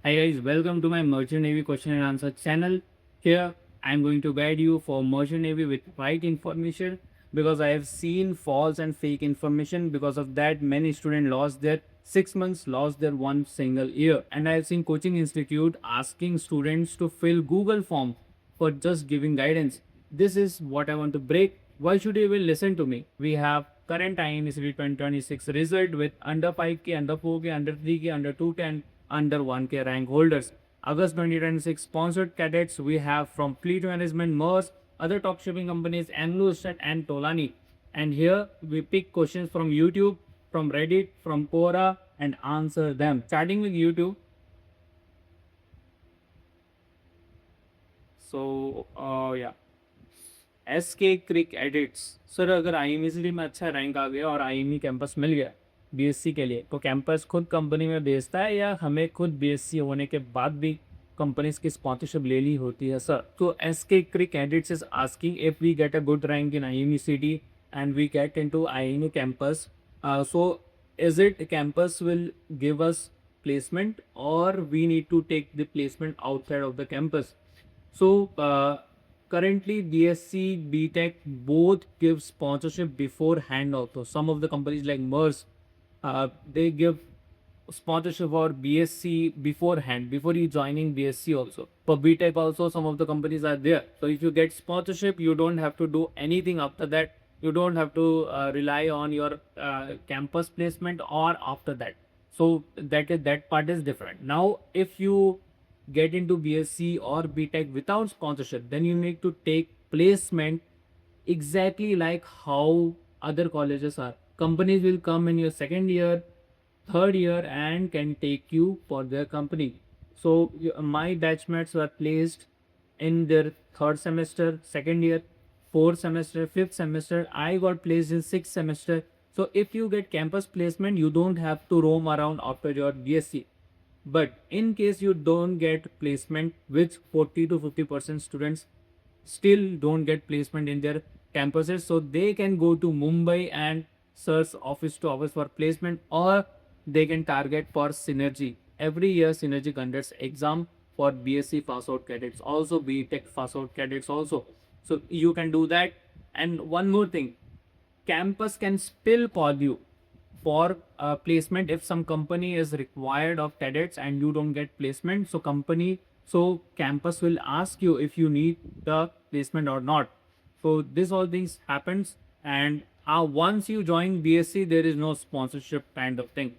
Hi guys, welcome to my Merchant Navy question and answer channel. Here I am going to guide you for Merchant Navy with right information because I have seen false and fake information. Because of that, many students lost their 6 months, lost their one single year. And I have seen coaching institute asking students to fill Google form for just giving guidance. This is what I want to break. Why should you even listen to me? We have current IMUCET 2026 result with under 5K, under 4K, under 3K, under 2K and under 1K rank holders. August 2026 sponsored cadets we have from Fleet Management, MERS, other top shipping companies, IMUCET and Tolani. And here we pick questions from YouTube, from Reddit, from Quora and answer them. Starting with YouTube. Yeah. SK cric edits sir, अगर IMUCET में अच्छा rank आ गया और IME campus मिल गया BSc के लिए, तो campus खुद कंपनी में भेजता है या हमें खुद BSc होने के बाद भी कंपनीज की स्पॉन्सरशिप लेनी होती है सर? तो SK cric edits is asking if we get a good rank in IMUCET and we get into IME campus, so is it campus will give us placement or we need to take the placement outside of the campus? So currently Bsc, Btech both give sponsorship beforehand also. Some of the companies like MERS, they give sponsorship for Bsc beforehand, before you joining Bsc also. For Btech also some of the companies are there. So if you get sponsorship, you don't have to do anything after that. You don't have to rely on your campus placement or after that. So that part is different. Now if you get into Bsc or Btech without sponsorship, then you need to take placement exactly like how other colleges are. Companies will come in your second year, third year and can take you for their company. So my batchmates were placed in their third semester, second year, fourth semester, fifth semester. I got placed in sixth semester. So if you get campus placement, you don't have to roam around after your BSc. But in case you don't get placement, which 40 to 50% students still don't get placement in their campuses, so they can go to Mumbai and search office to office for placement, or they can target for Synergy. Every year Synergy conducts exam for BSc pass out cadets, also BTech pass out cadets also. So you can do that. And one more thing, campus can still call you for placement if some company is required of cadets and you don't get placement. So campus will ask you if you need the placement or not. So this all things happens. And once you join BSc, there is no sponsorship kind of thing.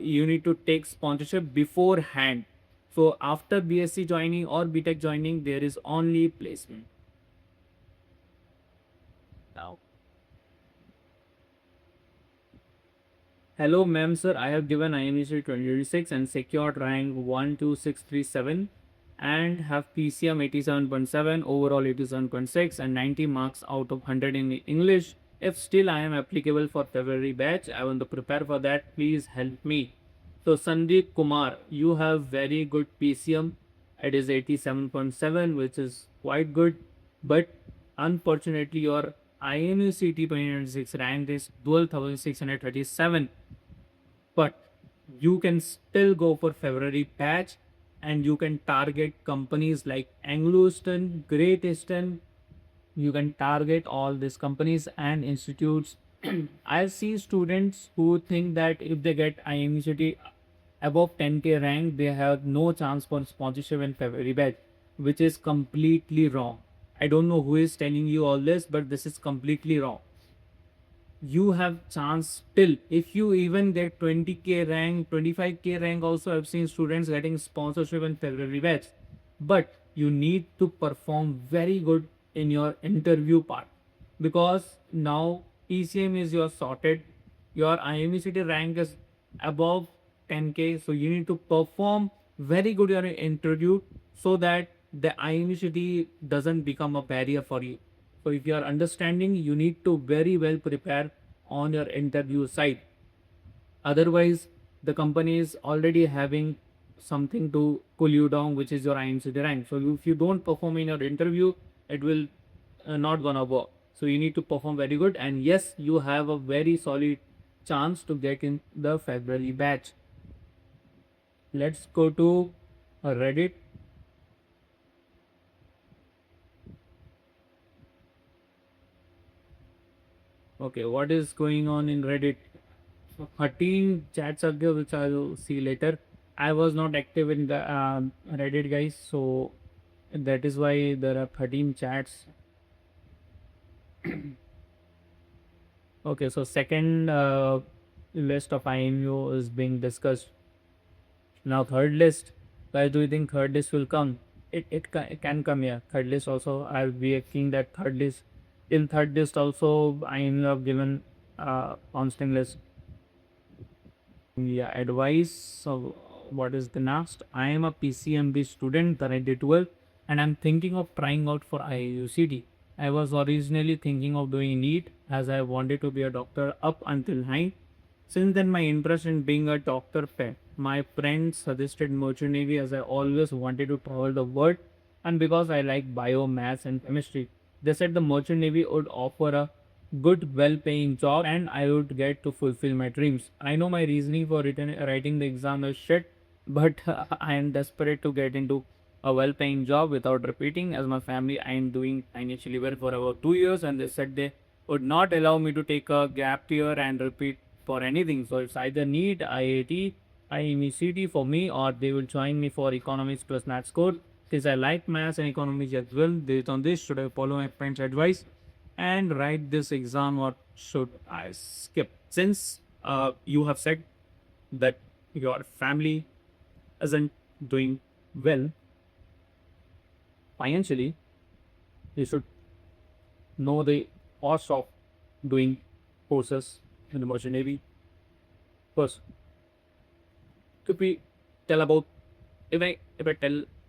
You need to take sponsorship beforehand. So after BSc joining or BTech joining, there is only placement. Now, hello, ma'am, sir. I have given IMUCET 2026 and secured rank 12637 and have PCM 87.7, overall 87.6 and 90 marks out of 100 in English. If still I am applicable for February batch, I want to prepare for that. Please help me. So Sandeep Kumar, you have very good PCM. It is 87.7, which is quite good. But unfortunately, your IMUCET 2026 rank is 12,637. But you can still go for February batch and you can target companies like Anglo Eastern, Great Eastern. You can target all these companies and institutes. I see students who think that if they get IMUCET above 10K rank, they have no chance for sponsorship in February batch, which is completely wrong. I don't know who is telling you all this, but this is completely wrong. You have chance still. If you even get 20K rank, 25K rank, also I've seen students getting sponsorship in February batch. But you need to perform very good in your interview part, because now PCM is your sorted, your IMUCET rank is above 10K, so you need to perform very good in your interview so that the IMUCET doesn't become a barrier for you. So if you are understanding, you need to very well prepare on your interview side. Otherwise, the company is already having something to pull you down, which is your IMCD rank. So if you don't perform in your interview, it will not gonna work. So you need to perform very good, and yes, you have a very solid chance to get in the February batch. Let's go to Reddit. Okay, what is going on in Reddit? 13 chats are there, which I'll see later. I was not active in the Reddit, guys, so that is why there are 13 chats. Okay, so second list of IMU is being discussed. Now third list, guys, do you think third list will come? It can come here. Third list also, I'll be making that third list. In third list also, IMU have given constant list. Yeah, advice. So, what is the next? I am a PCMB student, currently 12, and I'm thinking of trying out for IUCD. I was originally thinking of doing NEET as I wanted to be a doctor up until 9. Since then, my interest in being a doctor fed. My friends suggested Merchant Navy as I always wanted to travel the world, and because I like bio, maths, and chemistry. They said the Merchant Navy would offer a good, well paying job and I would get to fulfill my dreams. I know my reasoning for writing the exam is shit, but I am desperate to get into a well paying job without repeating. As my family, I am doing financially well for about 2 years, and they said they would not allow me to take a gap year and repeat for anything. So it's either NEET, IIT, IMUCET for me, or they will join me for economics plus maths code. Since I like maths and economics as well, based on this, should I follow my friend's advice and write this exam, or should I skip? Since you have said that your family isn't doing well financially, you should know the cost of doing courses in the merchant navy. First, could we tell about, if I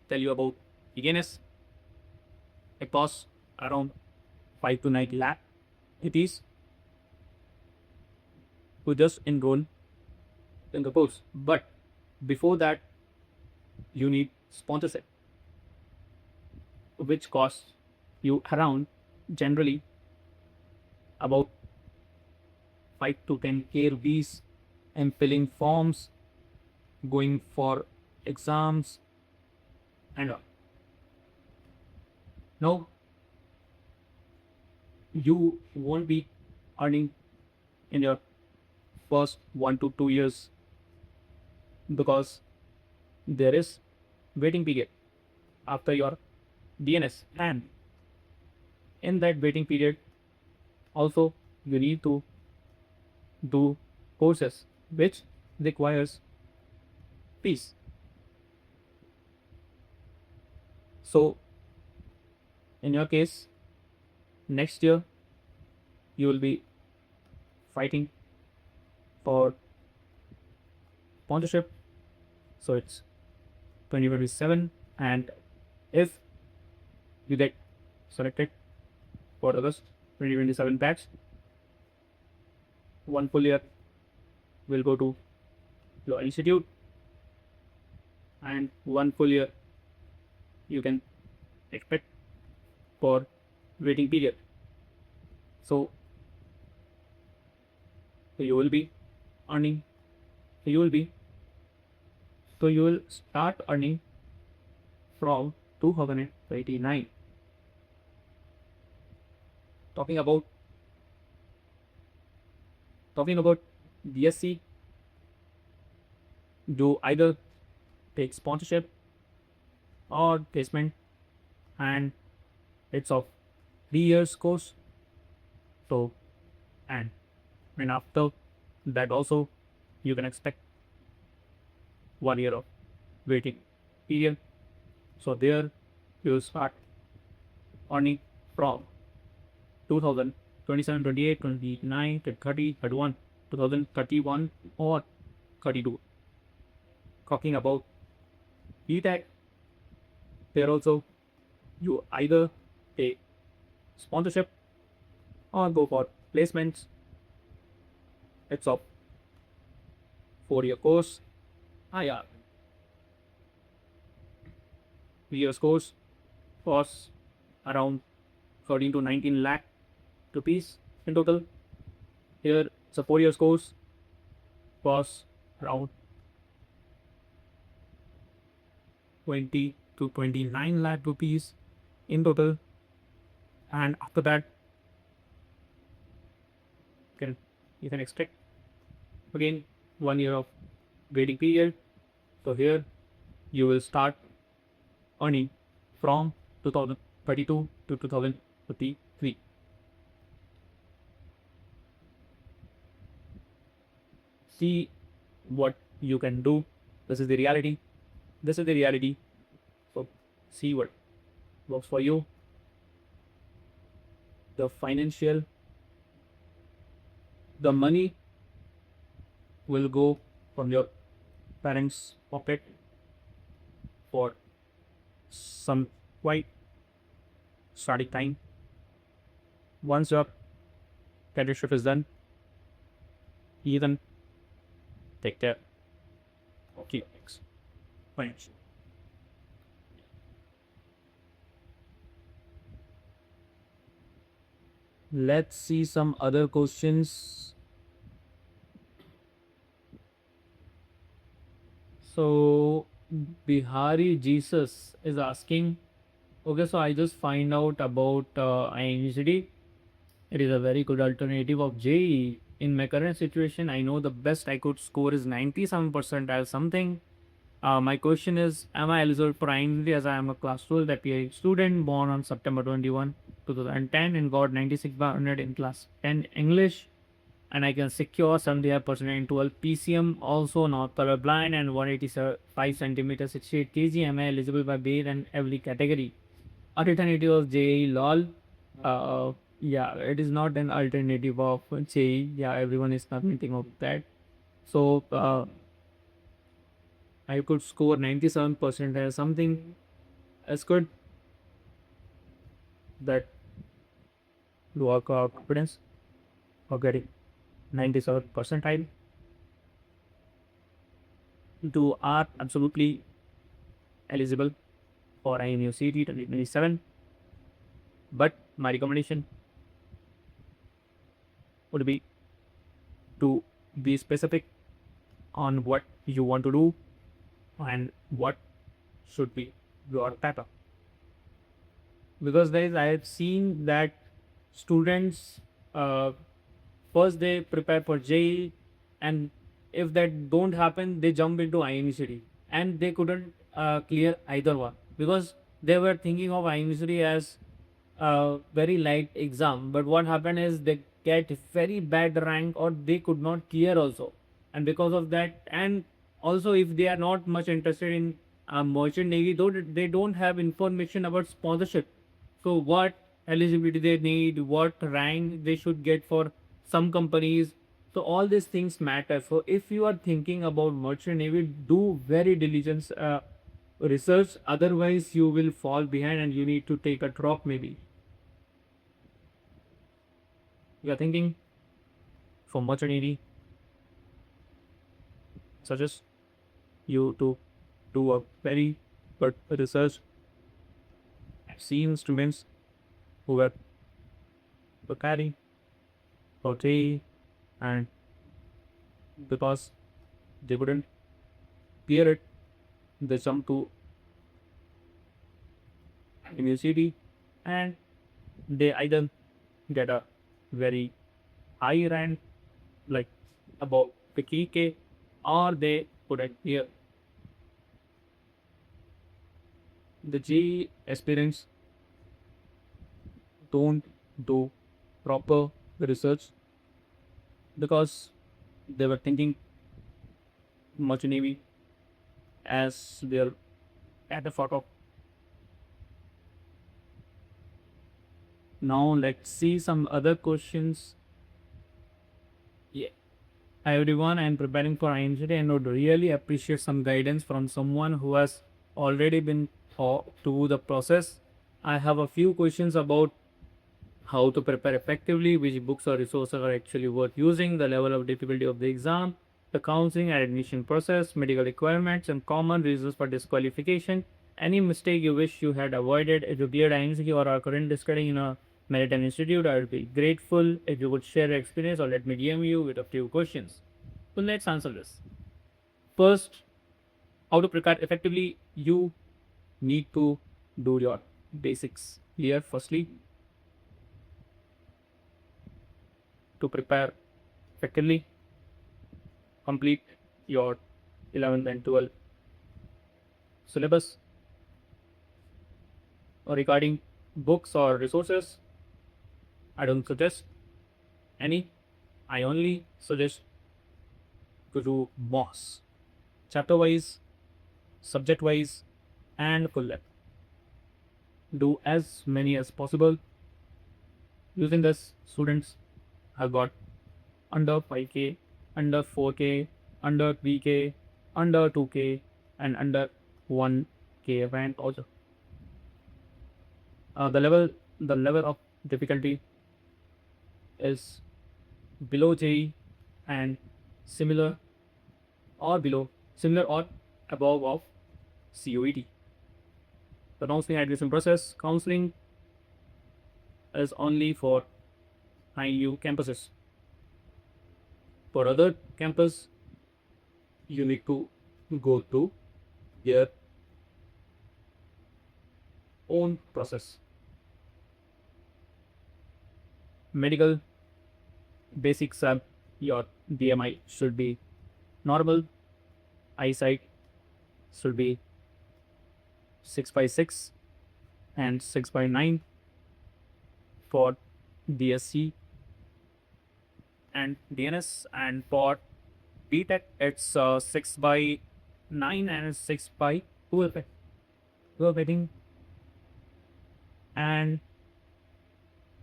tell you about DNS, it costs around 5 to 9 lakh. It is to just enroll in the course. But before that, you need sponsorship, which costs you around generally about 5 to 10k rupees, and filling forms, going for exams, and all. Now, you won't be earning in your first 1 to 2 years because there is waiting period after your DNS, and in that waiting period also you need to do courses which requires fees. So in your case, next year you will be fighting for sponsorship, so it's 2027, and if you get selected for August 2027 batch, one full year will go to your institute, and one full year you can expect for waiting period. So you will be earning, you will be, so you will start earning from 2029. Talking about BSc, do either take sponsorship or placement, and it's of 3 years course. So, and when after that also you can expect 1 year of waiting period. So there you start earning from 2027, 28, 29, 30, 31, 2031 or 32. Talking about Btech, there also you either take sponsorship or go for placements. It's a 4 year course. Yeah, 3 years course costs around 13 to 19 lakh rupees in total. Here it's a 4 years course, costs around 20 to 29 lakh rupees in total. And after that, can you can expect again 1 year of waiting period. So here you will start earning from 2032 to 2033. See what you can do. This is the reality. This is the reality. So see what works for you. The financial, the money will go from your parents' pocket for some quite starting time. Once your cadetship is done, you then take care of key things. Financial. Let's see some other questions. So Bihari Jesus is asking, okay, so I just find out about IMUCET. It is a very good alternative of JEE. In my current situation, I know the best I could score is 97% as something. My question is, am I eligible for IMUCET as I am a class 12 PA student born on September 21, 2010 and got 96/100 in class 10 English, and I can secure 75% in 12 PCM, also not colorblind, and 185 centimeters, 68 kg. Am I eligible by BAID and every category? Alternative of JEE lol. Yeah, it is not an alternative of JEE. Yeah, everyone is commenting of that. So I could score 97% as something as good that work our confidence of getting 97 percentile to are absolutely eligible for IMUCET 2027. But my recommendation would be to be specific on what you want to do and what should be your pattern. Because guys, I have seen that students first they prepare for JEE, and if that don't happen, they jump into IMUCET, and they couldn't clear either one because they were thinking of IMUCET as a very light exam. But what happened is they get very bad rank or they could not clear also, and because of that, and also if they are not much interested in merchant navy, though they don't have information about sponsorship. So what eligibility they need, what rank they should get for some companies. So all these things matter. So if you are thinking about merchant navy, do very diligent research. Otherwise, you will fall behind and you need to take a drop maybe. You are thinking for merchant navy, suggest you to do a very good research. I've seen students who were preparing for JEE, and because they couldn't clear it, they jumped to IMUCET, and they either get a very high rank, like about 50K, or they couldn't clear. The JEE aspirants don't do proper research because they were thinking merchant navy as their at the thought of. Now let's see some other questions. Yeah. Hi everyone, I am preparing for IMCET and would really appreciate some guidance from someone who has already been through the process. I have a few questions about how to prepare effectively, which books or resources are actually worth using, the level of difficulty of the exam, the counseling and admission process, medical requirements, and common reasons for disqualification. Any mistake you wish you had avoided if you cleared IMCET or are currently studying in a Maritime Institute, I would be grateful if you would share your experience or let me DM you with a few questions. So let's answer this. First, how to prepare effectively. You need to do your basics here firstly to prepare effectively, complete your 11th and 12th syllabus. Regarding books or resources, I don't suggest any. I only suggest to do MOS, chapter wise, subject wise, and full length. Do as many as possible. Using this, students have got under 5K, under 4K, under 3K, under 2K, and under 1K rank also. The level of difficulty is below JE and similar similar or above of COET. The counseling admission process, counseling is only for IU campuses. For other campus, you need to go through their own process. Medical basic sub, your BMI should be normal, eyesight should be 6/6 and 6/9 for Bsc and DNS, and for Btech it's 6/9 and 6/12. 12 I think, and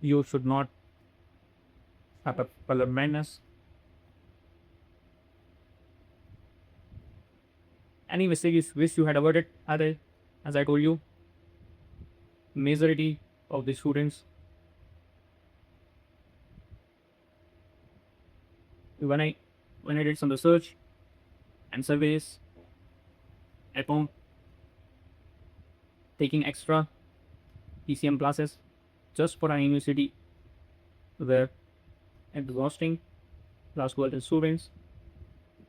you should not have a color blindness. Any mistakes which you had avoided, as I told you, majority of the students, when I did some research and surveys, I found taking extra PCM classes just for an university were exhausting class 12 students,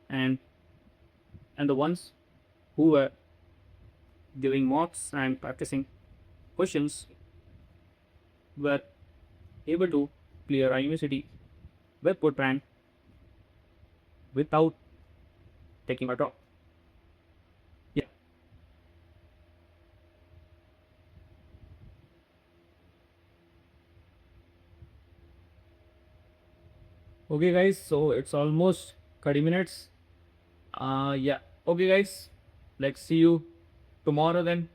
and the ones who were giving mocks and practicing questions were able to clear a university with good rank without taking a drop. Yeah. Okay guys, so it's almost 30 minutes. Yeah. Okay guys, let's see you tomorrow then.